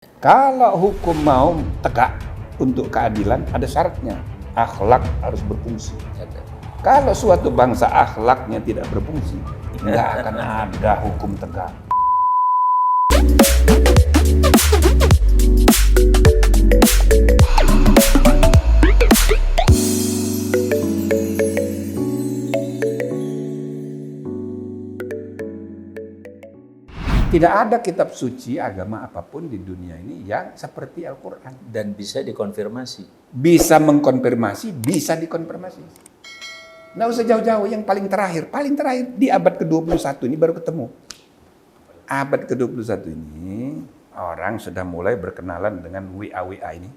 Kalau hukum mau tegak untuk keadilan, ada syaratnya. Akhlak harus berfungsi. Kalau suatu bangsa akhlaknya tidak berfungsi, nggak akan ada hukum tegak. Tidak ada kitab suci agama apapun di dunia ini yang seperti Al-Quran. Dan bisa dikonfirmasi. Bisa mengkonfirmasi, bisa dikonfirmasi. Nggak usah jauh-jauh, yang paling terakhir di abad ke-21 ini baru ketemu. Abad ke-21 ini orang sudah mulai berkenalan dengan WA ini.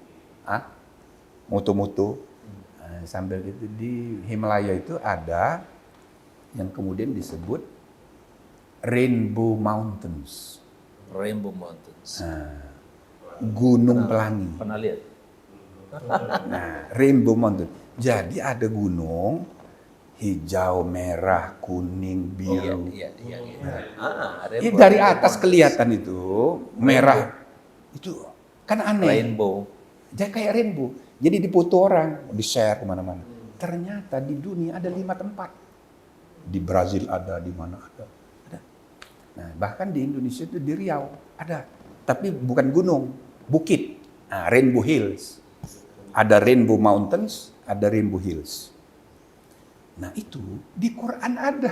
Moto-moto. Sambil itu di Himalaya itu ada yang kemudian disebut Rainbow Mountains. Rainbow Mountains. Gunung Pelangi. Pernah lihat? Rainbow Mountain. Jadi ada gunung hijau, merah, kuning, biru. Iya. Dari atas kelihatan itu merah. Itu kan aneh. Rainbow. Jadi kayak rainbow. Jadi difoto orang, di-share kemana-mana. Ternyata di dunia ada 5 tempat. Di Brazil ada, di mana ada. Nah, bahkan di Indonesia itu di Riau ada, tapi bukan gunung, bukit. Rainbow Hills. Ada Rainbow Mountains, ada Rainbow Hills. Nah, itu di Quran ada.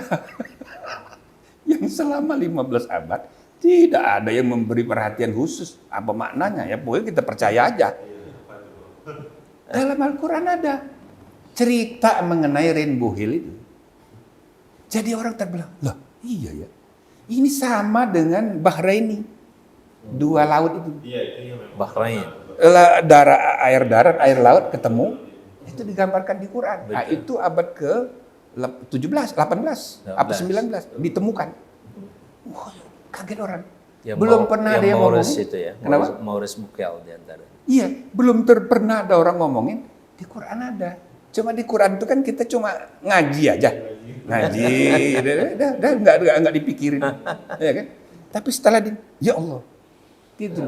Yang selama 15 abad tidak ada yang memberi perhatian khusus. Apa maknanya? Ya pokoknya kita percaya aja. Dalam Al-Quran ada cerita mengenai Rainbow Hill itu. Jadi orang terbelah, lah iya ya. Ini sama dengan Bahraini. 2 laut itu. Bahrain. Air darat, air laut ketemu. Itu digambarkan di Quran. Nah, itu abad ke-17, 18, apa 19 ditemukan. Wah, kaget orang. Yang belum pernah ada yang ngomongin. Itu ya. Kenapa? Maurice Bucaille di antara. Iya, belum pernah ada orang ngomongin. Di Quran ada. Cuma di Quran itu kan kita cuma ngaji aja. Ngaji, udah nggak dipikirin, ya kan? Tapi setelah ya Allah, gitu.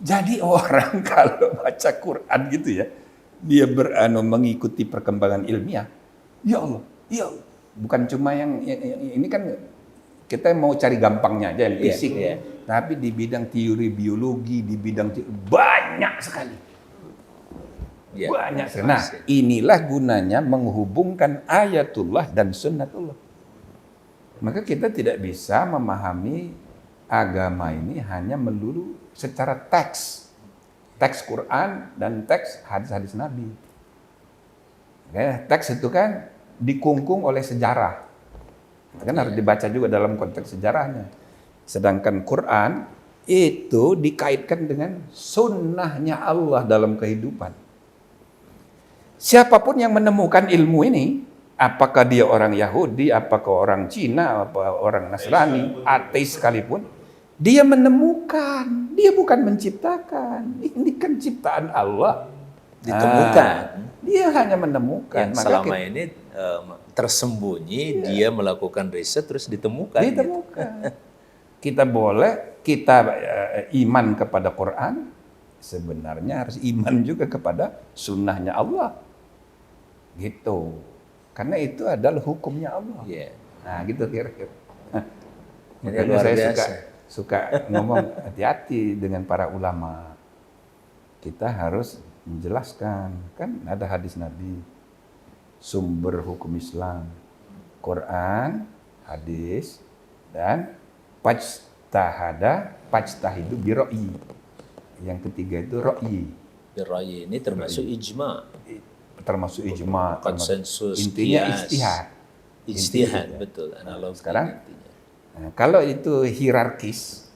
Jadi orang kalau baca Quran gitu ya, dia mengikuti perkembangan ilmiah. Ya Allah, bukan cuma yang ini kan kita mau cari gampangnya aja yang fisik, tapi di bidang teori biologi, di bidang banyak sekali. Banyak. Nah, inilah gunanya menghubungkan ayatullah dan sunnatullah. Maka kita tidak bisa memahami agama ini hanya melulu secara teks Quran dan teks hadis-hadis Nabi. Teks itu kan dikungkung oleh sejarah. Kan harus dibaca juga dalam konteks sejarahnya. Sedangkan Quran itu dikaitkan dengan sunnahnya Allah dalam kehidupan. Siapapun yang menemukan ilmu ini, apakah dia orang Yahudi, apakah orang Cina, apakah orang Nasrani, ateis sekalipun, dia menemukan, dia bukan menciptakan. Ini kan ciptaan Allah. Ditemukan. Dia hanya menemukan. Yang selama ini tersembunyi, dia melakukan riset terus ditemukan. Ditemukan. Kita iman kepada Quran, sebenarnya harus iman juga kepada sunnahnya Allah. Gitu. Karena itu adalah hukumnya Allah. Nah, gitu kira-kira. Makanya saya suka ngomong hati-hati dengan para ulama. Kita harus menjelaskan. Kan ada hadis Nabi. Sumber hukum Islam. Quran, hadis, dan pajtahidu biro'i. Yang ketiga itu ro'i. Biro'i ini termasuk ijma. Termasuk ijma, konsensus, intinya ijtihad, betul. Analogi sekarang kalau itu hierarkis,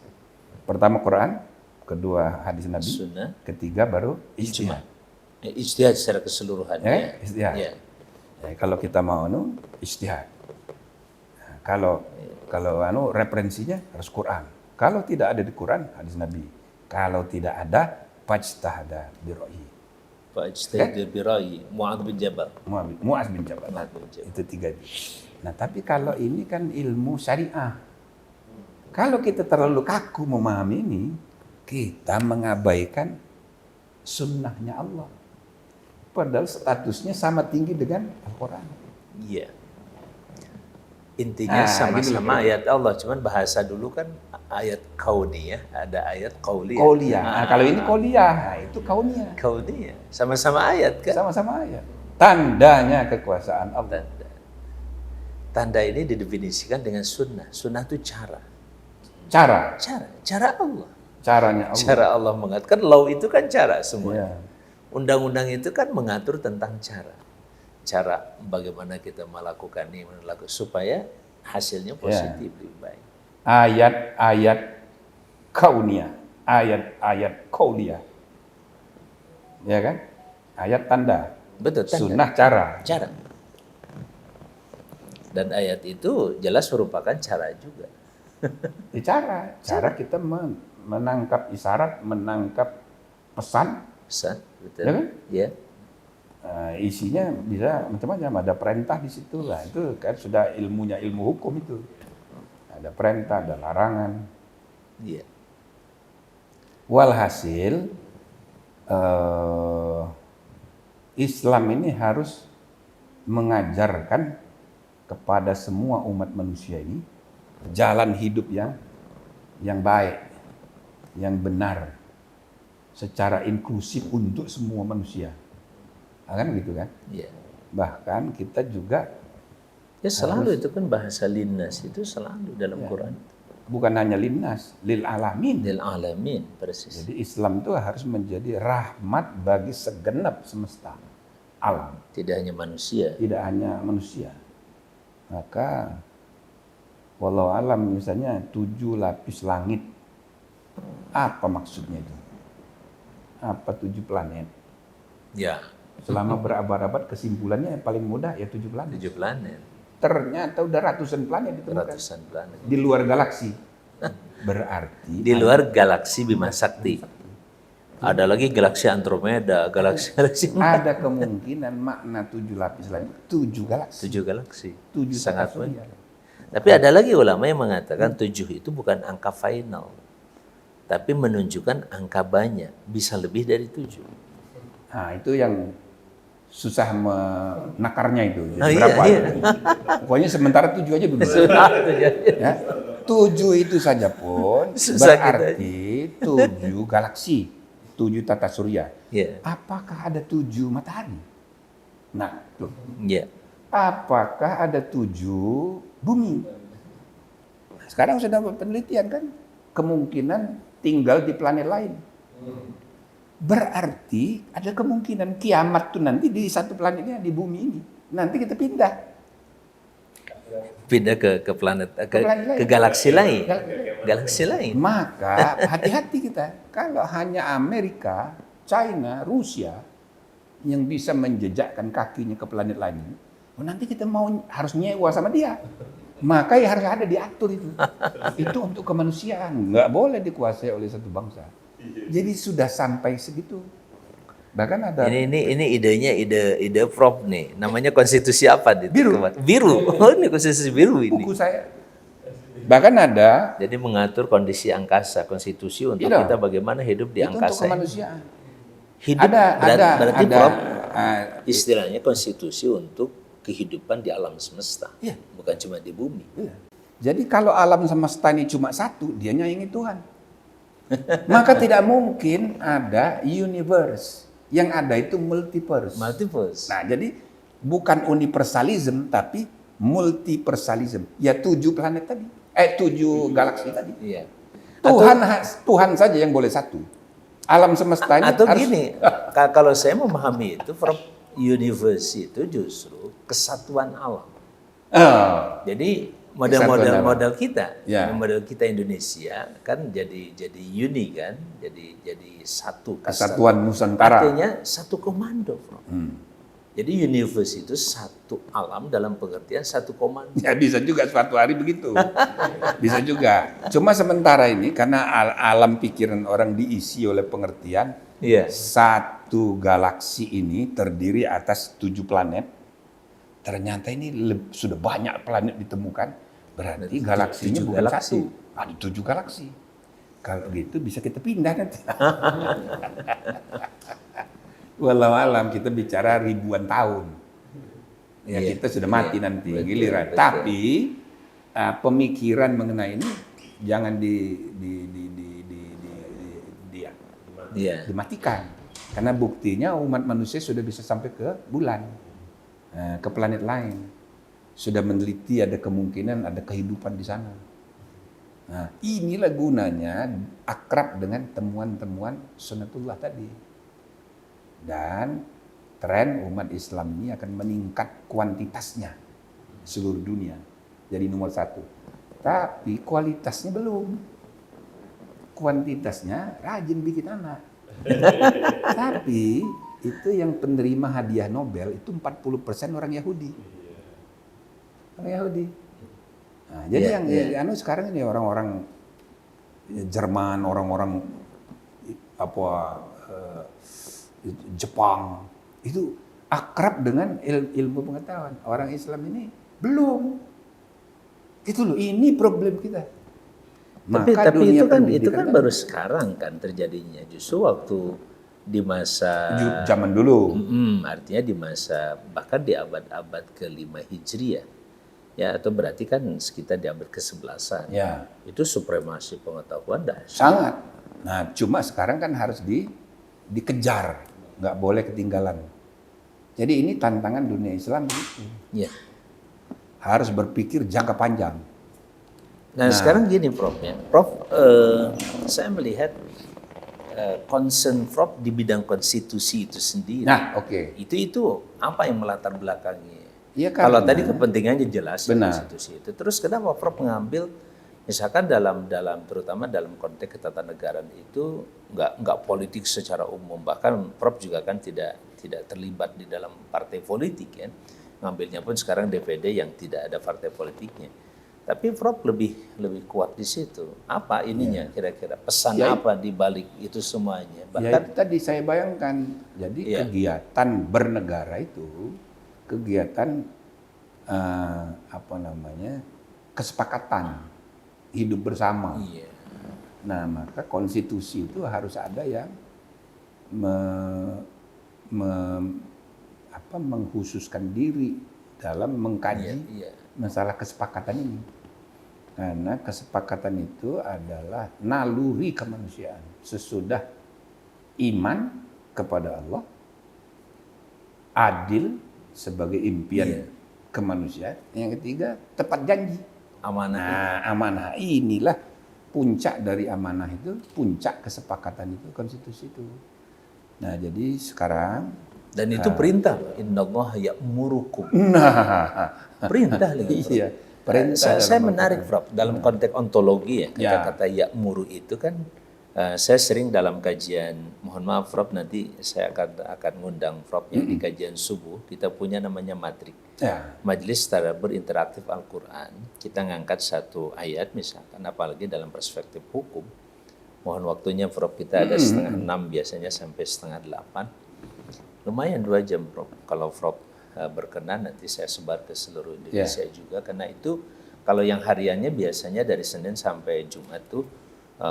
pertama Quran, kedua hadis Nabi, Sunnah, ketiga baru ijtihad. Ijtihad secara keseluruhan. Ijtihad. Kalau kita mau ijtihad. Kalau referensinya harus Quran. Kalau tidak ada di Quran, hadis Nabi. Kalau tidak ada, fajtahada biro'i. Fajtahada biro'i. Mu'adz bin Jabal. Itu 3. Nah, tapi kalau ini kan ilmu syariah. Kalau kita terlalu kaku memahami ini, kita mengabaikan sunnahnya Allah. Padahal statusnya sama tinggi dengan Al-Quran. Iya. Intinya gitu sama-sama loh. ayat Allah, cuman bahasa dulu kan ayat kauniyah, ada ayat qauliyah. Qauliyah. Nah, kalau ini qauliyah, nah, itu kauniyah. Kauniyah, sama-sama ayat kan? Sama-sama ayat. Tandanya kekuasaan Allah. Tanda ini didefinisikan dengan sunnah. Sunnah itu cara Cara Allah. caranya Allah. Cara Allah mengatakan, law itu kan cara semua. Iya. Undang-undang itu kan mengatur tentang cara bagaimana kita melakukan ini, supaya hasilnya positif lebih baik. Ayat-ayat kauniyah, ayat-ayat qauliyah. Ya kan? Ayat tanda. Betul. Tanda. Sunnah cara. Dan ayat itu jelas merupakan cara juga. Cara kita menangkap isyarat, menangkap pesan. Pesan, betul. Ya kan? Ya. Isinya bisa macam-macam, ada perintah di situ lah. Itu kan sudah ilmu hukum itu. Ada perintah, ada larangan. Iya. Walhasil Islam ini harus mengajarkan kepada semua umat manusia ini jalan hidup yang baik, yang benar, secara inklusif untuk semua manusia. Kan gitu kan? Iya. Bahkan kita juga Ya selalu itu kan bahasa linnas itu selalu dalam Quran. bukan hanya linnas, lil alamin. Lil alamin, persis. Jadi Islam itu harus menjadi rahmat bagi segenap semesta alam, Tidak hanya manusia. tidak hanya manusia. Maka walau alam misalnya 7 lapis langit, apa maksudnya itu? Apa 7 planet? Ya, Selama berabad-abad kesimpulannya yang paling mudah ya 7 planet. 7 planet, Ternyata udah ratusan planet ditemukan ratusan planet. di luar galaksi. Berarti Di luar galaksi Bima Sakti. Ada lagi galaksi Andromeda, galaksi ada kemungkinan makna 7 lapis langit 7 galaksi. 7 galaksi. 7 Sangat tata surya. banyak. Tapi ada lagi ulama yang mengatakan 7 itu bukan angka final. Tapi menunjukkan angka banyak, bisa lebih dari 7. Nah, itu yang susah menakarnya itu. Oh, Berapa? iya. Pokoknya sementara 7 aja dulu. Ya. 7 itu saja pun Susah berarti 7 galaksi, 7 tata surya. Iya. Apakah ada 7 matahari? Nah, tuh. Iya. Apakah ada 7 bumi? Nah, sekarang sudah penelitian kan, kemungkinan tinggal di planet lain. Berarti ada kemungkinan kiamat tuh nanti di satu planetnya, di bumi ini. Nanti kita pindah. Pindah ke planet, ke planet lain. galaksi lain. Galaksi lain. Maka hati-hati kita. Kalau hanya Amerika, China, Rusia yang bisa menjejakkan kakinya ke planet lain, nanti kita harus nyewa sama dia. Maka ya harus ada diatur itu. Itu untuk kemanusiaan, nggak boleh dikuasai oleh satu bangsa. Jadi sudah sampai segitu. Bahkan ada Ini idenya ide Prof nih. Namanya konstitusi apa nih? Biru. Biru. Oh, ini konstitusi biru ini. buku saya. Bahkan ada Jadi mengatur kondisi angkasa, konstitusi untuk Iya. kita bagaimana hidup di itu untuk angkasa. kemanusiaan. Hidup berarti ada, Prof istilahnya konstitusi untuk kehidupan di alam semesta. Iya. Bukan cuma di bumi. Iya. Jadi kalau alam semesta ini cuma satu, dia nyaingi Tuhan. Maka tidak mungkin ada universe. Yang ada itu multiverse. Multiverse. Nah, jadi bukan universalism tapi multiversalism. Ya 7 planet tadi. 7 galaksi tadi. Iya. Tuhan saja yang boleh satu. Alam semesta ini Atau harus gini, kalau saya memahami itu, Prof, universe itu justru kesatuan alam. Jadi model kita, Ya. model kita Indonesia kan jadi uni kan, jadi satu kesatuan Nusantara. Artinya satu komando, Prof. Jadi universe itu satu alam dalam pengertian satu komando. Ya bisa juga suatu hari begitu. Bisa juga. Cuma sementara ini karena alam pikiran orang diisi oleh pengertian Iya. satu galaksi ini terdiri atas 7 planet. Ternyata ini sudah banyak planet ditemukan. Berarti galaksinya 7 bukan galaksi. satu. Ada 7 galaksi. Kalau gitu bisa kita pindah nanti. Walau alam kita bicara ribuan tahun. Ya Iya, kita sudah mati iya, nanti betul, giliran. betul. Tapi pemikiran mengenai ini jangan Iya. dimatikan. Karena buktinya umat manusia sudah bisa sampai ke bulan, ke planet lain. Sudah meneliti ada kemungkinan ada kehidupan di sana. Nah, inilah gunanya akrab dengan temuan-temuan sunnatullah tadi. Dan tren umat Islam ini akan meningkat kuantitasnya seluruh dunia. Jadi nomor 1. Tapi kualitasnya belum. Kuantitasnya rajin bikin anak. Tapi itu yang penerima hadiah Nobel itu 40% orang Yahudi. Orang Yahudi. Nah, jadi yang sekarang ini orang-orang Jerman, orang-orang Jepang itu akrab dengan ilmu pengetahuan. Orang Islam ini belum. Itu loh, ini problem kita. Tapi dunia itu kan baru sekarang kan terjadinya. Justru waktu di masa zaman dulu. Artinya di masa bahkan di abad ke-5 Hijriah. Ya, atau berarti kan sekitar di abad ke-11-an. Ya. Itu supremasi pengetahuan dahsyat. Sangat. Nah, cuma sekarang kan harus dikejar, nggak boleh ketinggalan. Jadi ini tantangan dunia Islam begitu. Ya. Harus berpikir jangka panjang. Nah, sekarang gini Prof ya. Prof, saya melihat concern Prof di bidang konstitusi itu sendiri. Nah, oke. Itu apa yang melatar belakangnya? Ya, kalau tadi kepentingannya jelas benar. Konstitusi itu. Terus kenapa Prof mengambil misalkan dalam terutama dalam konteks ketatanegaraan itu nggak politik secara umum, bahkan Prof juga kan tidak terlibat di dalam partai politik kan. Ngambilnya pun sekarang DPD yang tidak ada partai politiknya. Tapi Prof lebih kuat di situ. Apa ininya kira-kira pesan apa di balik itu semuanya? Bahkan ya itu tadi saya bayangkan. Jadi kegiatan bernegara itu kegiatan kesepakatan hidup bersama. Iya. Nah, maka konstitusi itu harus ada yang mengkhususkan diri dalam mengkaji masalah kesepakatan ini. Karena kesepakatan itu adalah naluri kemanusiaan. Sesudah iman kepada Allah, adil sebagai impian kemanusiaan. Yang ketiga, tepat janji. Amanah. Nah, amanah inilah puncak dari amanah itu, puncak kesepakatan itu, konstitusi itu. Nah, jadi sekarang dan itu perintah. Innallaha ya'murukum. Nah, perintah lagi. Iya, perintah. Saya menarik, Prof, dalam konteks ontologi ya, kata-kata ya'muru itu kan saya sering dalam kajian, mohon maaf Prof, nanti saya akan ngundang Prof-nya di kajian subuh, kita punya namanya matrik. Majelis Tadabbur Interaktif Al-Quran, kita ngangkat satu ayat misalkan, apalagi dalam perspektif hukum, mohon waktunya Prof, kita ada 5:30 biasanya sampai 7:30. Lumayan 2 jam Prof, kalau Prof berkenan nanti saya sebar ke seluruh Indonesia juga, karena itu kalau yang hariannya biasanya dari Senin sampai Jumat tuh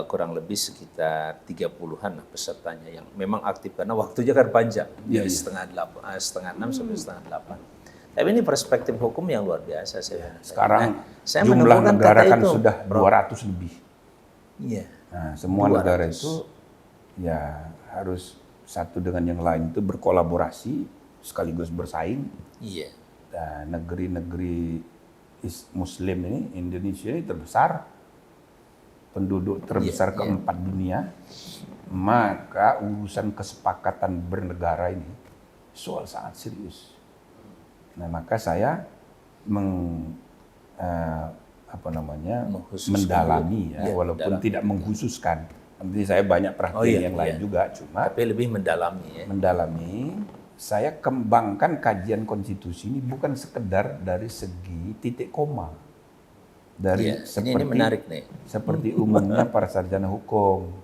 kurang lebih sekitar 30-an lah pesertanya yang memang aktif karena waktunya kan panjang dari 5:30 sampai 7:30. Tapi ini perspektif hukum yang luar biasa saya. Sekarang saya jumlah negara kan sudah 200 lebih. Iya. Nah, semua 200. Negara itu ya harus satu dengan yang lain itu berkolaborasi sekaligus bersaing. Iya. Dan negeri-negeri Muslim ini, Indonesia ini terbesar. Penduduk terbesar keempat dunia, maka urusan kesepakatan bernegara ini soal sangat serius. Nah, maka saya mendalami walaupun tidak mengkhususkan. Nanti saya banyak perhatian yang lain juga, cuma tapi lebih mendalami ya. Mendalami, saya kembangkan kajian konstitusi ini bukan sekedar dari segi titik koma. Dari ini menarik nih. Seperti umumnya para sarjana hukum.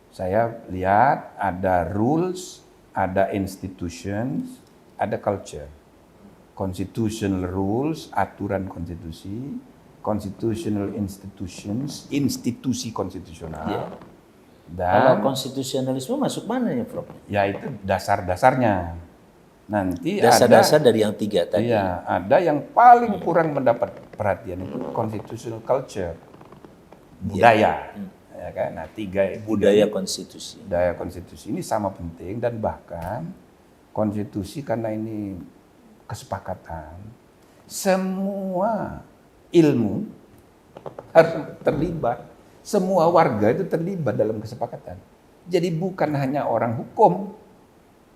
Saya lihat ada rules, ada institutions, ada culture. Constitutional rules, aturan konstitusi, constitutional institutions, institusi konstitusional. Iya. Dan Kalau konstitusionalisme masuk mana ya, Prof? ya itu dasar-dasarnya. Nanti Dasar-dasar dari yang 3 tadi. iya, ada yang paling kurang mendapat perhatian itu constitutional culture, budaya. Ya kan? Nah, 3 Budaya konstitusi. budaya konstitusi ini sama penting, dan bahkan konstitusi karena ini kesepakatan, semua ilmu harus terlibat, semua warga itu terlibat dalam kesepakatan. Jadi bukan hanya orang hukum,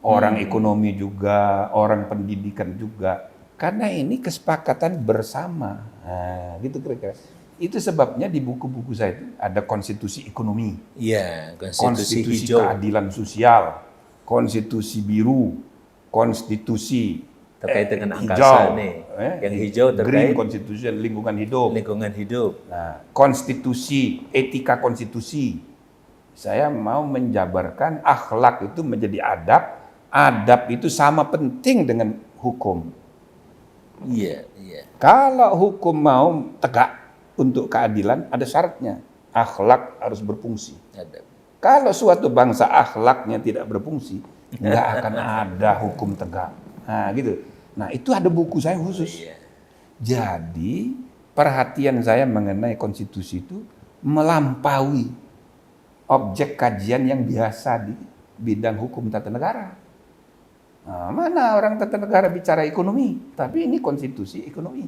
orang ekonomi juga, orang pendidikan juga, karena ini kesepakatan bersama. Nah, gitu kira-kira. Itu sebabnya di buku-buku saya itu ada konstitusi ekonomi, Iya, konstitusi konstitusi hijau. keadilan sosial, konstitusi biru, konstitusi Terkait dengan hijau, angkasa nih. Yang hijau green terkait constitution, lingkungan hidup. lingkungan hidup. Nah, konstitusi, etika konstitusi. Saya mau menjabarkan akhlak itu menjadi adab, adab itu sama penting dengan hukum. Iya, iya. Kalau hukum mau tegak untuk keadilan, ada syaratnya. Akhlak harus berfungsi. Ada. Kalau suatu bangsa akhlaknya tidak berfungsi, nggak akan ada hukum tegak. Nah, gitu. Nah, itu ada buku saya khusus. Iya. Jadi, perhatian saya mengenai konstitusi itu melampaui objek kajian yang biasa di bidang hukum tata negara. Nah, mana orang tata negara bicara ekonomi, tapi ini konstitusi ekonomi.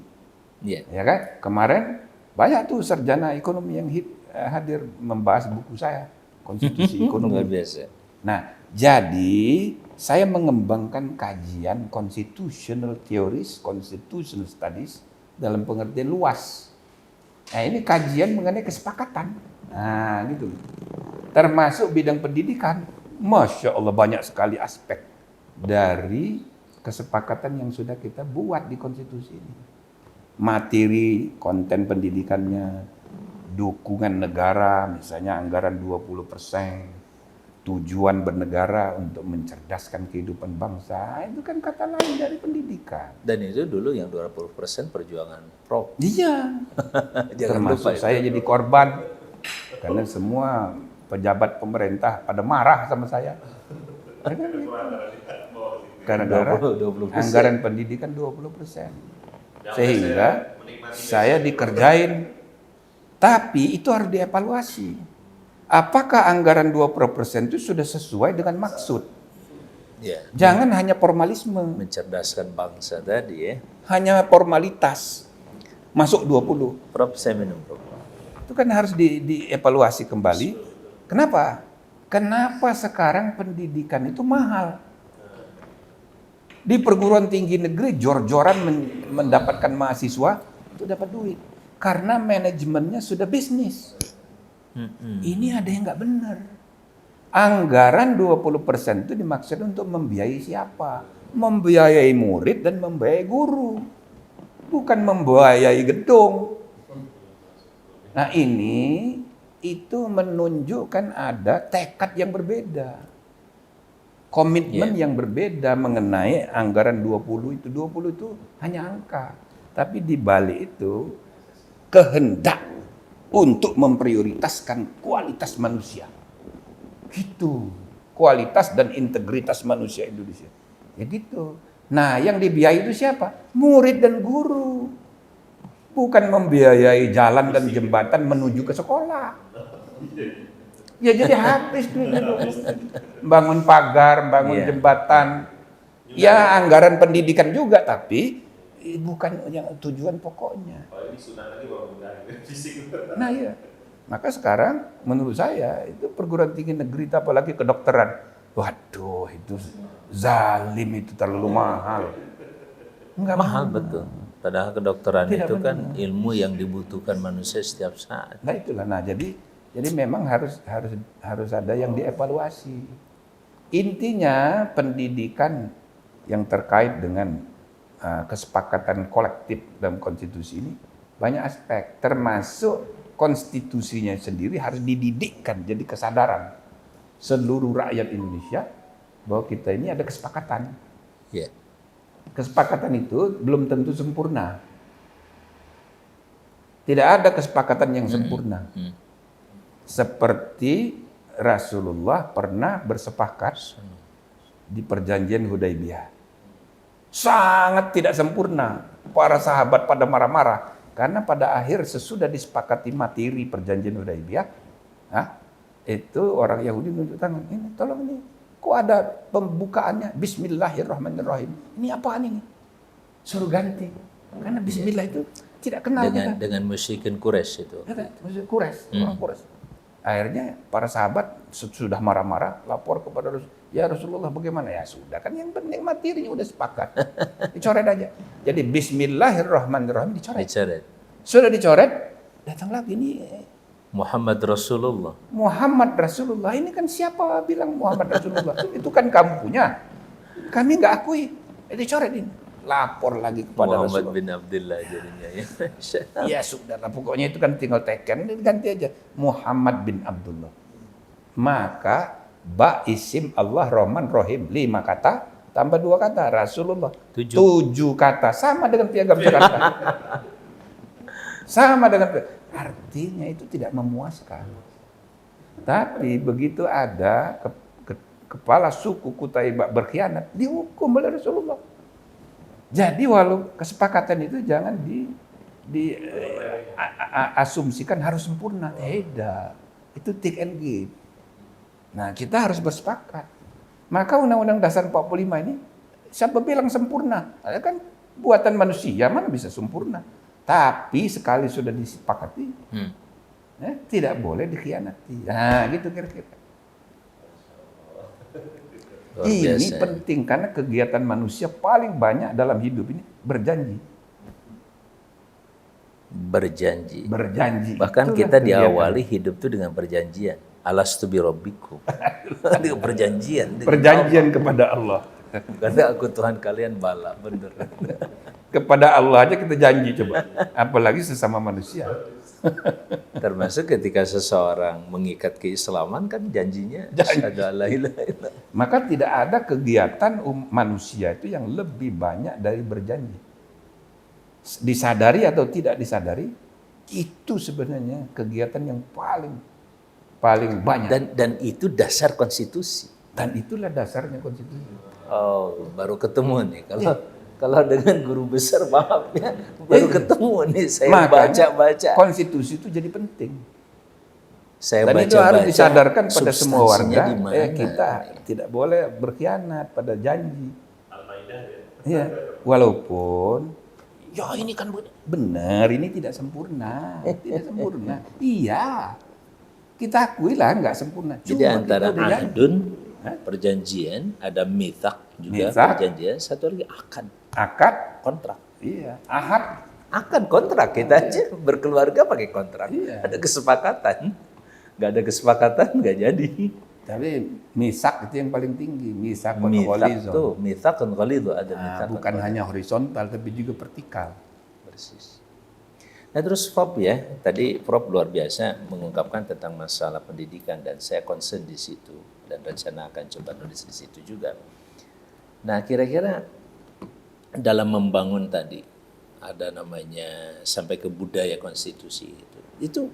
Iya. Ya kan? Kemarin banyak tuh sarjana ekonomi yang hadir membahas buku saya, konstitusi ekonomi. Luar biasa. Nah, jadi saya mengembangkan kajian constitutional theories, constitutional studies dalam pengertian luas. Nah, ini kajian mengenai kesepakatan. Nah, gitu. Termasuk bidang pendidikan. Masya Allah, banyak sekali aspek dari kesepakatan yang sudah kita buat di konstitusi ini. Materi, konten pendidikannya, dukungan negara, misalnya anggaran 20%, tujuan bernegara untuk mencerdaskan kehidupan bangsa, itu kan kata lain dari pendidikan. Dan itu dulu yang 20% perjuangan Prof. Iya, Jangan lupa termasuk itu. saya jadi korban, karena semua pejabat pemerintah pada marah sama saya. Karena 20%. anggaran pendidikan 20%. Sehingga saya dikerjain, tapi itu harus dievaluasi. Apakah anggaran 20% itu sudah sesuai dengan maksud? Ya, Jangan hanya formalisme, mencerdaskan bangsa tadi ya. hanya formalitas. Masuk 20. Prof, saya minum, Prof. Itu kan harus dievaluasi kembali. Kenapa? Kenapa sekarang pendidikan itu mahal? Di perguruan tinggi negeri jor-joran mendapatkan mahasiswa itu dapat duit. Karena manajemennya sudah bisnis. Ini ada yang nggak benar. Anggaran 20% itu dimaksud untuk membiayai siapa? Membiayai murid dan membiayai guru. Bukan membiayai gedung. Nah, ini itu menunjukkan ada tekad yang berbeda. Komitmen yang berbeda mengenai anggaran 20 itu. 20 itu hanya angka. Tapi di balik itu kehendak untuk memprioritaskan kualitas manusia. Gitu. Kualitas dan integritas manusia Indonesia. Ya gitu. Nah, yang dibiayai itu siapa? Murid dan guru. Bukan membiayai jalan dan jembatan menuju ke sekolah. Ya jadi habis duitnya. Bangun pagar, bangun jembatan. Ya anggaran pendidikan juga, tapi bukan yang tujuan pokoknya. Nah iya. Maka sekarang menurut saya itu perguruan tinggi negeri apalagi kedokteran. Waduh itu zalim, itu terlalu mahal. Enggak Mahal betul. Padahal kedokteran Tidak itu benar. kan ilmu yang dibutuhkan manusia setiap saat. Nah itulah. Nah jadi memang harus ada yang dievaluasi. Intinya pendidikan yang terkait dengan kesepakatan kolektif dalam konstitusi ini banyak aspek, termasuk konstitusinya sendiri harus dididikkan jadi kesadaran seluruh rakyat Indonesia bahwa kita ini ada kesepakatan. Ya. Kesepakatan itu belum tentu sempurna. Tidak ada kesepakatan yang sempurna. Hmm. Seperti Rasulullah pernah bersepakat di perjanjian Hudaybiyah. Sangat tidak sempurna. Para sahabat pada marah-marah. Karena pada akhir sesudah disepakati materi perjanjian Hudaybiyah, itu orang Yahudi nunjuk tangan. Ini tolong ini. Kok ada pembukaannya? Bismillahirrahmanirrahim. Ini apaan ini? Suruh ganti. Karena Bismillah itu tidak kenal dengan musyrikin Quraisy itu. Orang Quraisy. Akhirnya para sahabat sudah marah-marah lapor kepada Rasul. Ya Rasulullah bagaimana? Ya sudah kan yang penting materinya udah sepakat. Dicoret aja. Jadi Bismillahirrahmanirrahim dicoret. Sudah dicoret, datang lagi ini Muhammad Rasulullah. Muhammad Rasulullah. Ini kan siapa bilang Muhammad Rasulullah? Itu kan kamu punya. Kami nggak akui. Dicoret ini. Lapor lagi kepada Muhammad Rasulullah. bin Abdullah jadinya ya. Ya sudah lah, pokoknya itu kan tinggal teken, ganti aja Muhammad bin Abdullah. Maka ba isim Allah Rahman Rahim 5 kata tambah 2 kata Rasulullah 7 kata sama dengan piagam Jakarta. Sama dengan artinya itu tidak memuaskan. Tapi begitu ada kepala suku Kutai berkhianat dihukum oleh Rasulullah. Jadi walau kesepakatan itu jangan asumsikan harus sempurna. Tidak. Itu take and give. Nah, kita harus bersepakat. Maka Undang-Undang Dasar 45 ini siapa bilang sempurna? Ada kan buatan manusia, mana bisa sempurna. Tapi sekali sudah disepakati, tidak boleh dikhianati. Nah, gitu kira-kira. Ini penting karena kegiatan manusia paling banyak dalam hidup ini berjanji. Bahkan itulah kita kegiatan. diawali hidup itu dengan perjanjian. Alastu bi rabbikum. Dengan perjanjian. Perjanjian kepada Allah. Karena aku Tuhan kalian bala, bener. Kepada Allah aja kita janji coba. Apalagi sesama manusia. Termasuk ketika seseorang mengikat keislaman kan janjinya ada la ilaha illallah. Maka tidak ada kegiatan manusia itu yang lebih banyak dari berjanji. Disadari atau tidak disadari, itu sebenarnya kegiatan yang paling banyak. Dan itu dasar konstitusi. Dan itulah dasarnya konstitusi. Oh, baru ketemu nih. Kalau dengan guru besar maaf ya, baru ketemu nih saya baca-baca. Konstitusi itu jadi penting. Saya Dan baca-baca. itu harus disadarkan pada semua warga. Dimana? Kita tidak boleh berkhianat pada janji. Ya, walaupun ya ini kan benar, ini tidak sempurna. Tidak sempurna. Iya. Kita akuilah nggak sempurna. Jadi antara ahdun, perjanjian, ada mithaq juga perjanjian, satu lagi akad kontrak. Iya, akad kontrak kita aja berkeluarga pakai kontrak. Iya. Ada kesepakatan. Nggak ada kesepakatan nggak jadi. Tapi misak itu yang paling tinggi. Misak ghalidh ada mithaq. Bukan hanya horizontal tapi juga vertikal. Persis. Nah terus Prof ya, tadi Prof luar biasa mengungkapkan tentang masalah pendidikan dan saya concern di situ dan rencana akan coba nulis di situ juga. Nah kira-kira dalam membangun tadi ada namanya sampai ke budaya konstitusi itu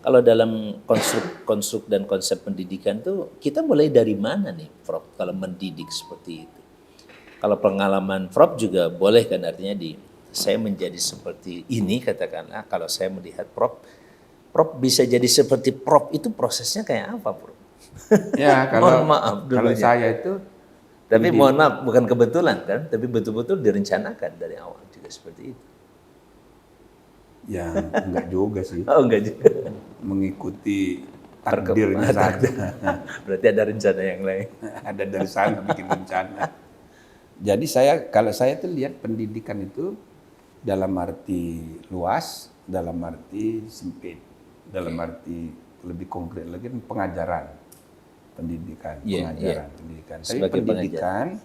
kalau dalam konstruk dan konsep pendidikan tuh kita mulai dari mana nih Prof kalau mendidik seperti itu? Kalau pengalaman Prof juga boleh kan artinya saya menjadi seperti ini katakanlah kalau saya melihat Prof bisa jadi seperti Prof itu prosesnya kayak apa Prof? Ya kalau mohon maaf kalau saya itu tapi mohon maaf bukan kebetulan kan tapi betul-betul direncanakan dari awal juga seperti itu. Ya enggak juga sih. Oh enggak juga. Mengikuti takdirnya saja. Berarti ada rencana yang lain. Ada dari sana bikin rencana. Jadi kalau saya tuh lihat pendidikan itu dalam arti luas, dalam arti sempit, dalam arti lebih konkret lagi pengajaran pendidikan. Pendidikan. Tapi pendidikan,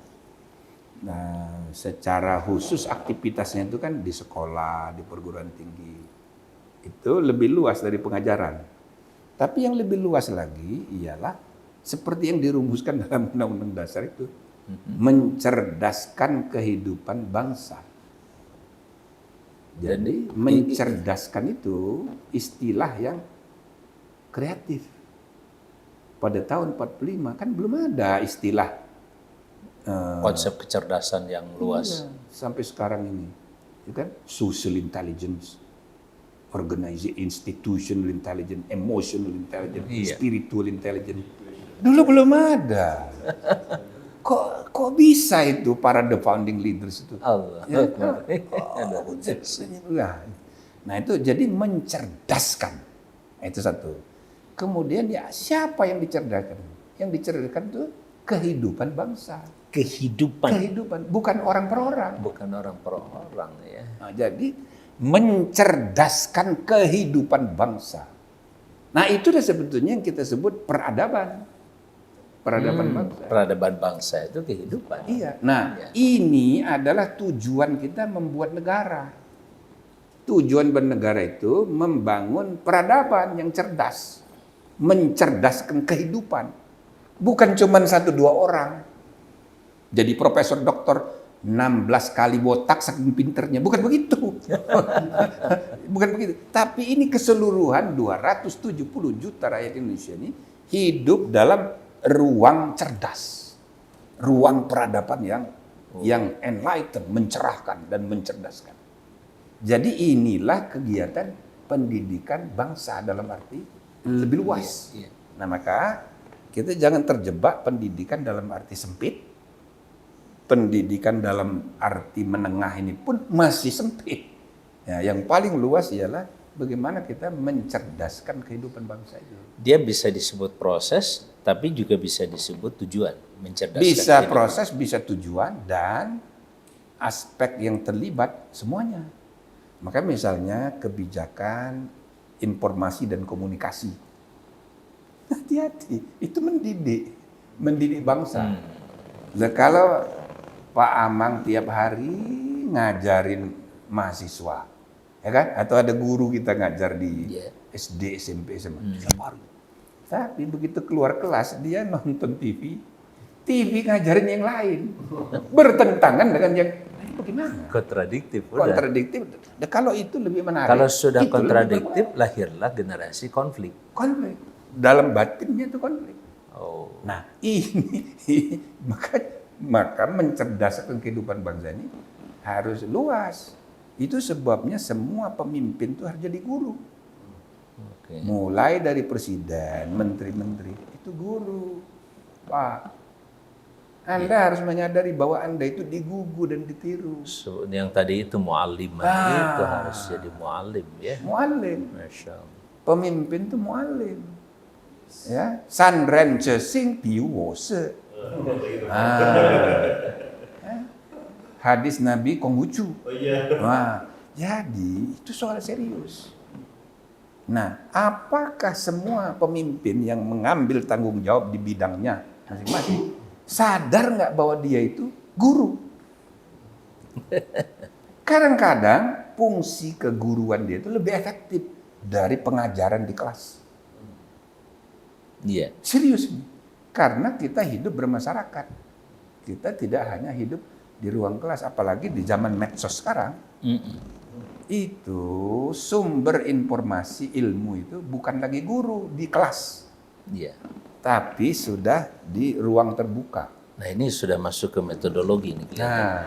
nah, secara khusus aktivitasnya itu kan di sekolah, di perguruan tinggi, itu lebih luas dari pengajaran. Tapi yang lebih luas lagi ialah seperti yang dirumuskan dalam Undang-Undang Dasar itu, mencerdaskan kehidupan bangsa. Jadi mencerdaskan itu istilah yang kreatif. Pada tahun 45 kan belum ada istilah konsep kecerdasan yang luas. iya, sampai sekarang ini. Itu kan social intelligence, organizing institutional intelligence, emotional intelligence, Iya. spiritual intelligence. Dulu belum ada. Kok bisa itu para the founding leaders itu? Allah. Ya, nah itu jadi mencerdaskan. Nah, itu satu. Kemudian ya siapa yang dicerdaskan? Yang dicerdaskan itu kehidupan bangsa. Kehidupan, bukan orang per orang. Bukan orang per orang ya. Nah, jadi mencerdaskan kehidupan bangsa. Nah itu dah sebetulnya yang kita sebut peradaban. Peradaban bangsa. Peradaban bangsa itu kehidupan. Iya. Nah, Iya. ini adalah tujuan kita membuat negara. Tujuan bernegara itu membangun peradaban yang cerdas, mencerdaskan kehidupan. Bukan cuma 1-2 orang. Jadi profesor doktor 16 kali botak saking pinternya, bukan begitu. Bukan begitu. Tapi ini keseluruhan 270 juta rakyat Indonesia ini hidup dalam ruang cerdas, ruang peradaban yang enlightened, mencerahkan dan mencerdaskan. Jadi inilah kegiatan pendidikan bangsa dalam arti lebih luas. Iya. Nah maka kita jangan terjebak pendidikan dalam arti sempit. Pendidikan dalam arti menengah ini pun masih sempit. Ya, yang paling luas ialah bagaimana kita mencerdaskan kehidupan bangsa itu. Dia bisa disebut proses, tapi juga bisa disebut tujuan, mencerdaskan. Bisa kehidupan. proses, bisa tujuan, dan aspek yang terlibat semuanya. Maka misalnya kebijakan, informasi dan komunikasi. Hati-hati, itu mendidik bangsa. Nah, kalau Pak Amang tiap hari ngajarin mahasiswa, ya kan? Atau ada guru kita ngajar di Iya. SD, SMP, SMA, tiap hari. Tapi begitu keluar kelas dia nonton TV ngajarin yang lain, bertentangan dengan yang bagaimana? Kontradiktif. Udah. Kontradiktif. Nah, kalau itu lebih menarik. Kalau sudah itu lebih kontradiktif, lahirlah generasi konflik. konflik. Dalam batinnya itu konflik. Oh. Nah, ini maka mencerdaskan kehidupan bangsa ini harus luas. Itu sebabnya semua pemimpin itu harus jadi guru. Oke. Mulai dari presiden, menteri-menteri, itu guru. Pak, Anda harus menyadari bahwa Anda itu digugu dan ditiru. So, yang tadi itu mu'alliman itu harus jadi mu'allim ya. Mu'allim. Masya Allah. Pemimpin itu mu'allim. Ya, san ren ce sing biu wo se. Hadis Nabi Konghucu. Nah, jadi itu soal serius. Nah, apakah semua pemimpin yang mengambil tanggung jawab di bidangnya masing-masing sadar nggak bahwa dia itu guru? Kadang-kadang fungsi keguruan dia itu lebih efektif dari pengajaran di kelas. Iya. Serius nih. Karena kita hidup bermasyarakat. Kita tidak hanya hidup di ruang kelas, apalagi di zaman medsos sekarang. Itu sumber informasi ilmu itu bukan lagi guru di kelas, Iya. tapi sudah di ruang terbuka. Nah ini sudah masuk ke metodologi nih kelihatan. Nah,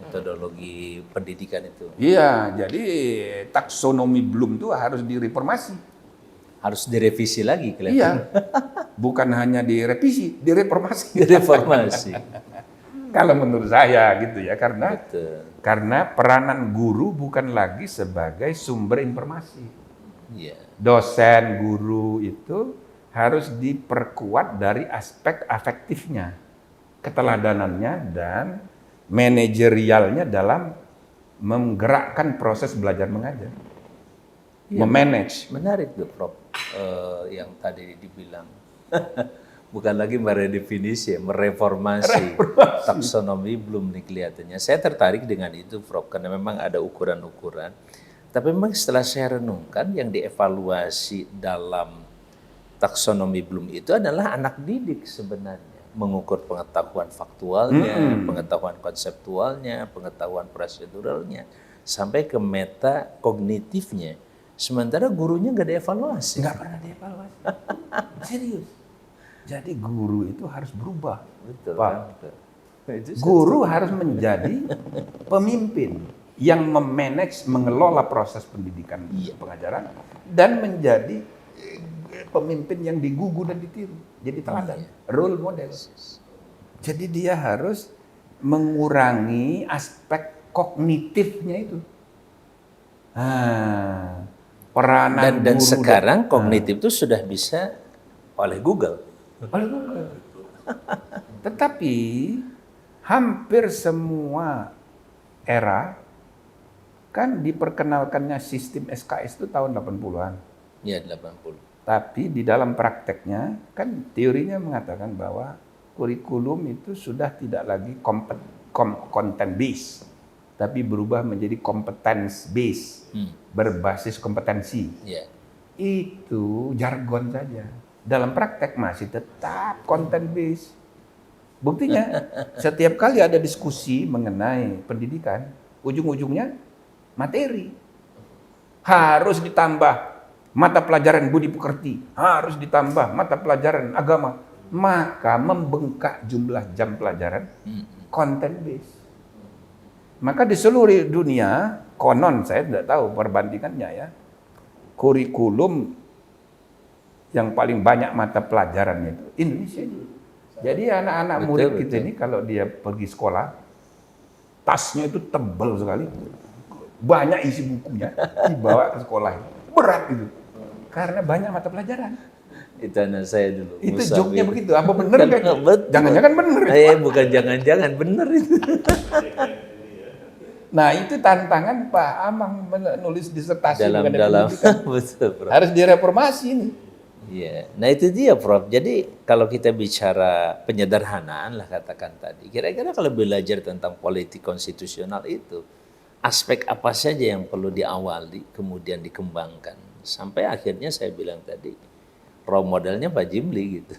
Metodologi pendidikan itu iya, jadi taksonomi Bloom itu harus direformasi. harus direvisi lagi kelihatan. Iya, bukan hanya direvisi, direformasi. Direformasi. Kalau menurut saya gitu ya, Betul. karena peranan guru bukan lagi sebagai sumber informasi. Iya. Dosen, guru itu harus diperkuat dari aspek afektifnya, keteladanannya dan manajerialnya dalam menggerakkan proses belajar mengajar, memanage. Menarik tuh Prof. Yang tadi dibilang. Bukan lagi meredefinisi, mereformasi. Taksonomi belum nih kelihatannya. Saya tertarik dengan itu Prof. Karena memang ada ukuran-ukuran. Tapi memang setelah saya renungkan yang dievaluasi dalam taksonomi belum itu adalah anak didik sebenarnya. Mengukur pengetahuan faktualnya, pengetahuan konseptualnya, pengetahuan proseduralnya. sampai ke meta kognitifnya. Sementara gurunya nggak dievaluasi. Nggak pernah dievaluasi. Serius. Jadi guru itu harus berubah. Betul. Pak. Kan? Betul. Itu Guru harus menjadi pemimpin yang memanage, mengelola proses pendidikan pengajaran dan menjadi pemimpin yang digugu dan ditiru. Jadi teladan, role model. Jadi dia harus mengurangi aspek kognitifnya itu. Peranan dan guru sekarang kognitif itu sudah bisa oleh Google. oleh Google. Tetapi hampir semua era kan diperkenalkannya sistem SKS itu tahun 80-an. Ya, 80. Tapi di dalam prakteknya kan teorinya mengatakan bahwa kurikulum itu sudah tidak lagi content based, tapi berubah menjadi competence based, berbasis kompetensi. Ya. Itu jargon saja. Dalam praktek masih tetap content based. Buktinya setiap kali ada diskusi mengenai pendidikan, ujung-ujungnya materi. Harus ditambah mata pelajaran budi pekerti, harus ditambah mata pelajaran agama. Maka membengkak jumlah jam pelajaran content based. Maka di seluruh dunia, konon saya tidak tahu perbandingannya ya, kurikulum yang paling banyak mata pelajarannya itu Indonesia ini. Jadi anak-anak murid kita ini kalau dia pergi sekolah, tasnya itu tebal sekali, banyak isi bukunya dibawa ke sekolah, berat itu, karena banyak mata pelajaran. Itu anak saya dulu. Itu Musafir. joknya begitu, apa bener kan? Betul. Jangan-jangan bener. Bukan jangan-jangan, bener itu. Nah itu tantangan Pak Amang menulis disertasi mengenai dalam pendidikan. betul, Prof. Harus direformasi ini. Iya, nah itu dia Prof. Jadi kalau kita bicara penyederhanaan lah katakan tadi, kira-kira kalau belajar tentang politik konstitusional itu, aspek apa saja yang perlu diawali, kemudian dikembangkan. Sampai akhirnya saya bilang tadi, role modelnya Pak Jimli gitu.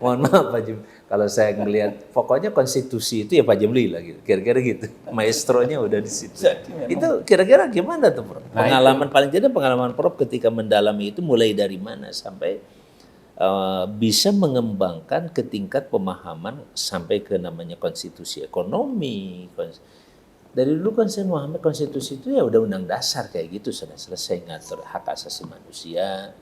Mohon maaf Pak Jimli, kalau saya ngelihat pokoknya konstitusi itu ya Pak Jimli lah gitu, kira-kira gitu. Maestronya udah di situ. Itu kira-kira gimana tuh Prof? Pengalaman paling tidak pengalaman Prof ketika mendalami itu mulai dari mana sampai bisa mengembangkan ke tingkat pemahaman sampai ke namanya konstitusi ekonomi. Dari dulu kan saya memahami konstitusi itu ya udah undang dasar kayak gitu, sudah selesai ngatur hak asasi manusia.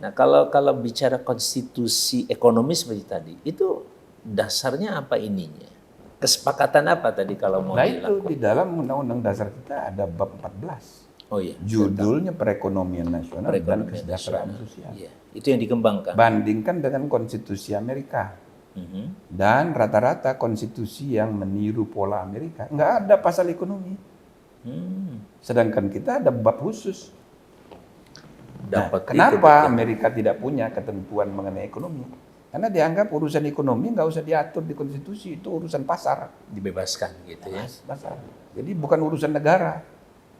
Nah kalau bicara konstitusi ekonomi seperti tadi, itu dasarnya apa ininya? Kesepakatan apa tadi kalau mau Nah itu dilakukan? di dalam Undang-Undang Dasar kita ada bab 14. Oh iya. Judulnya perekonomian nasional dan Perekonomian kesejahteraan nasional. sosial. Iya, itu yang dikembangkan. Bandingkan dengan konstitusi Amerika. Dan rata-rata konstitusi yang meniru pola Amerika, nggak ada pasal ekonomi. Sedangkan kita ada bab khusus. Dapat Kenapa Amerika tidak punya ketentuan mengenai ekonomi? Karena dianggap urusan ekonomi nggak usah diatur di konstitusi, itu urusan pasar. dibebaskan gitu ya. Pasar. Jadi bukan urusan negara.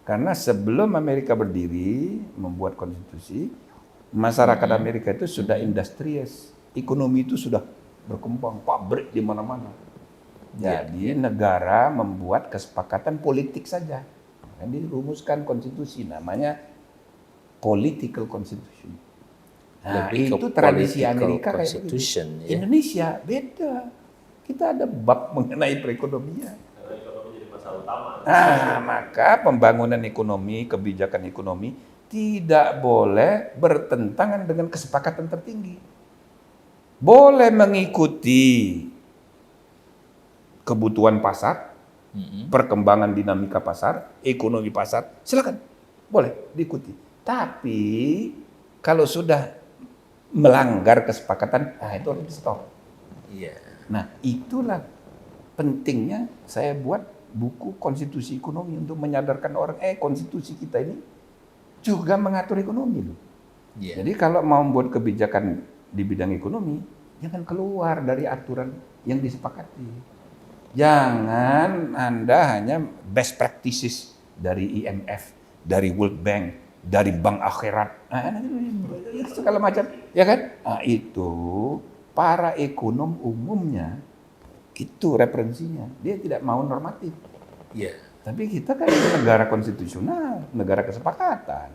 Karena sebelum Amerika berdiri membuat konstitusi, masyarakat Amerika itu sudah industrious, ekonomi itu sudah berkembang, pabrik di mana-mana. Jadi negara membuat kesepakatan politik saja. Dan dirumuskan konstitusi, namanya political constitution. Nah, Lebih ke itu tradisi political Amerika kayak constitution, gitu. ya. Indonesia beda. Kita ada bab mengenai perekonomian. Maka pembangunan ekonomi, kebijakan ekonomi tidak boleh bertentangan dengan kesepakatan tertinggi. Boleh mengikuti kebutuhan pasar, perkembangan dinamika pasar, ekonomi pasar, silakan, boleh diikuti. Tapi kalau sudah melanggar kesepakatan, itu harus di stop. Iya. Nah itulah pentingnya saya buat buku konstitusi ekonomi untuk menyadarkan orang, konstitusi kita ini juga mengatur ekonomi loh. Iya. Jadi kalau mau membuat kebijakan di bidang ekonomi, jangan keluar dari aturan yang disepakati. Jangan Anda hanya best practices dari IMF, dari World Bank, dari Bank Akhirat, segala macam, ya kan? Itu para ekonom umumnya itu referensinya, dia tidak mau normatif. Iya. Tapi kita kan negara konstitusional, negara kesepakatan.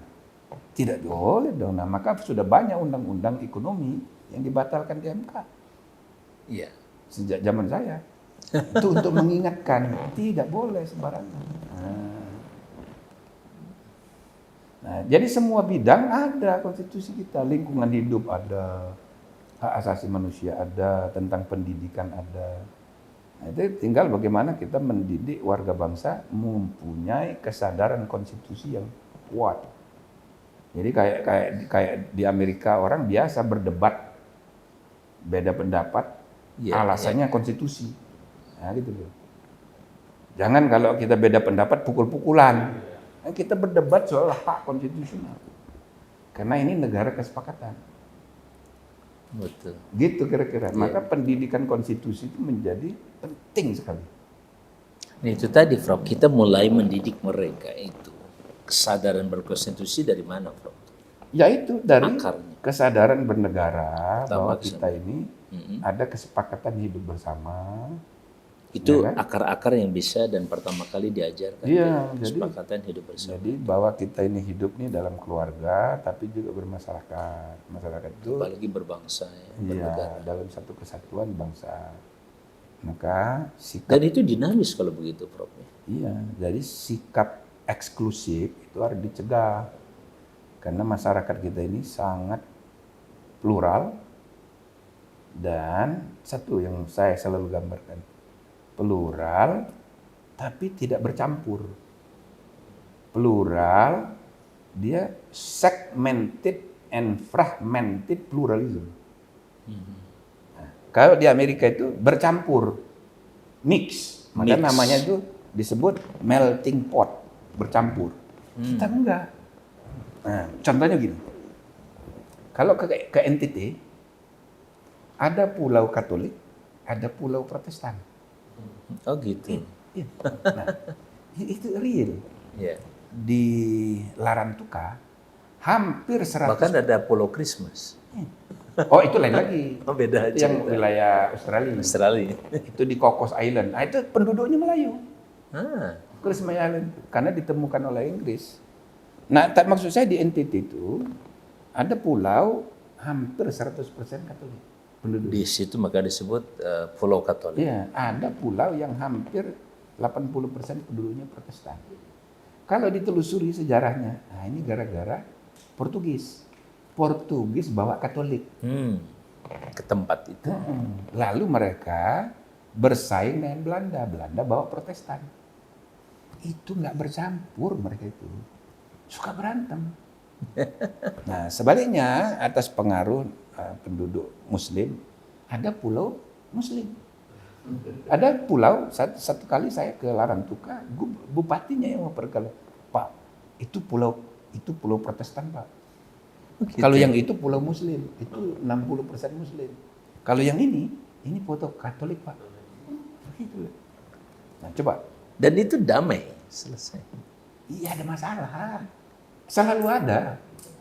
Tidak boleh dong. Nah, maka sudah banyak undang-undang ekonomi yang dibatalkan di MK. Iya. Sejak zaman saya. Itu untuk mengingatkan, tidak boleh sembarangan. Nah, jadi semua bidang ada konstitusi kita, lingkungan hidup ada, hak asasi manusia ada, tentang pendidikan ada. Nah, itu tinggal bagaimana kita mendidik warga bangsa mempunyai kesadaran konstitusi yang kuat. Jadi kayak di Amerika orang biasa berdebat, beda pendapat, alasannya konstitusi. Nah, gitu loh. Jangan kalau kita beda pendapat pukul-pukulan. Kita berdebat soal hak konstitusional. Karena ini negara kesepakatan. Betul. Gitu kira-kira. Maka pendidikan konstitusi itu menjadi penting sekali. Nah, itu tadi, Prof, kita mulai mendidik mereka itu. Kesadaran berkonstitusi dari mana, Prof? Yaitu dari akarnya. Kesadaran bernegara bahwa kita kesadaran. ini ada kesepakatan hidup bersama. Itu Ya kan? akar-akar yang bisa dan pertama kali diajarkan. Iya, Kesepakatan hidup bersama. Jadi bahwa kita ini hidup nih dalam keluarga, tapi juga bermasyarakat. Masyarakat itu Apalagi berbangsa, ya, iya, bernegara. dalam satu kesatuan bangsa. Maka Dan itu dinamis kalau begitu, Prof. iya, jadi sikap eksklusif itu harus dicegah. Karena masyarakat kita ini sangat plural. Dan satu yang saya selalu gambarkan, plural tapi tidak bercampur. Plural, dia segmented and fragmented pluralism. Nah, kalau di Amerika itu bercampur, mix. Maka namanya itu disebut melting pot, bercampur. Kita enggak. Nah, contohnya gini. Kalau ke NTT, ada pulau Katolik, ada pulau Protestan. Oh gitu. Iya. Nah, itu real. Ya. Di Larantuka hampir 100. Bahkan ada Pulau Christmas. Oh, itu lain lagi. Oh, beda Itu yang cerita. wilayah Australia. Australia. Itu di Cocos Island. Nah, itu penduduknya Melayu. Ah, Christmas Island karena ditemukan oleh Inggris. Nah, maksud saya di NTT itu ada pulau hampir 100% Katolik penduduk. di situ maka disebut Pulau Katolik. Iya, ada pulau yang hampir 80% penduduknya Protestan. Kalau ditelusuri sejarahnya, nah ini gara-gara Portugis. Portugis bawa Katolik. Ke tempat itu. Lalu mereka bersaing dengan Belanda. Belanda bawa Protestan. Itu nggak bercampur mereka itu. Suka berantem. Nah, sebaliknya atas pengaruh penduduk Muslim, ada pulau Muslim. Ada pulau, satu kali saya ke Larantuka, bupatinya yang memperkenalkan, Pak, itu pulau Protestan, Pak. Gitu. Kalau yang itu pulau Muslim, itu 60% Muslim. Kalau yang ini pulau Katolik, Pak. Begitu. Nah, coba. Dan itu damai, selesai. Iya, ada masalah. Selalu ada.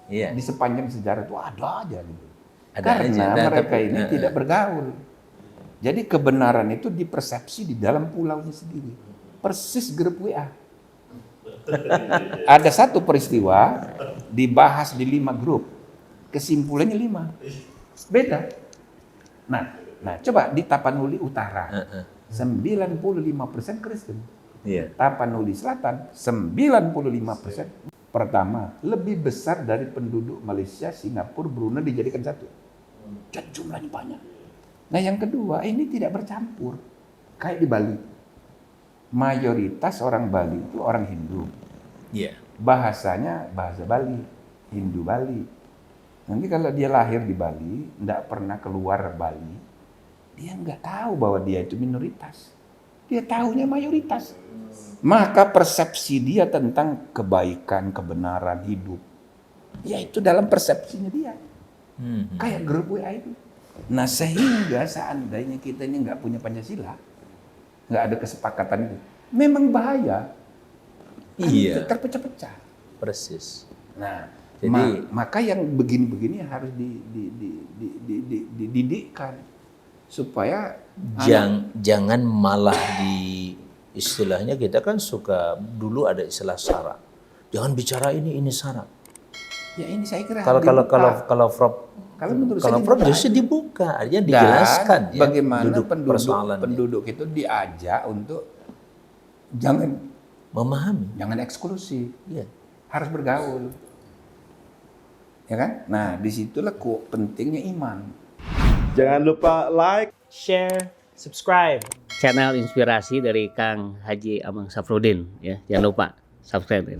Iya. Di sepanjang sejarah itu ada aja gitu. Ada Karena aja, mereka tapi- ini tidak bergaul. Jadi kebenaran itu dipersepsi di dalam pulaunya sendiri. Persis grup WA. Ada satu peristiwa dibahas di 5 grup. Kesimpulannya 5. Beda. Nah, coba di Tapanuli Utara. 95% Kristen. Iya. Tapanuli Selatan 95%. Pertama, lebih besar dari penduduk Malaysia, Singapura, Brunei dijadikan satu. Dan jumlahnya banyak. Nah, yang kedua, ini tidak bercampur. Kayak di Bali. Mayoritas orang Bali itu orang Hindu. Iya. Bahasanya bahasa Bali, Hindu Bali. Nanti kalau dia lahir di Bali, tidak pernah keluar Bali, dia nggak tahu bahwa dia itu minoritas. Dia tahunya mayoritas. Maka persepsi dia tentang kebaikan, kebenaran, hidup, yaitu dalam persepsinya dia. Kayak grup WA itu. Nah, sehingga seandainya kita ini nggak punya Pancasila, nggak ada kesepakatan itu, memang bahaya. Iya. Terpecah-pecah. Persis. Nah, Jadi- maka yang begini-begini harus dididikkan supaya Jangan malah istilahnya kita kan suka dulu ada istilah sara. Jangan bicara ini sara. Ya ini saya kira Kalau menurut saya Prof dibuka justru aja. dibuka, artinya dijelaskan Dan bagaimana duduk persoalannya. penduduk itu diajak untuk jangan Memahami. eksklusif, Iya. harus bergaul. Ya kan? Nah, disitulah kok pentingnya iman. Jangan lupa like, share, subscribe. Channel inspirasi dari Kang Haji Amang Safrudin ya. Jangan lupa subscribe.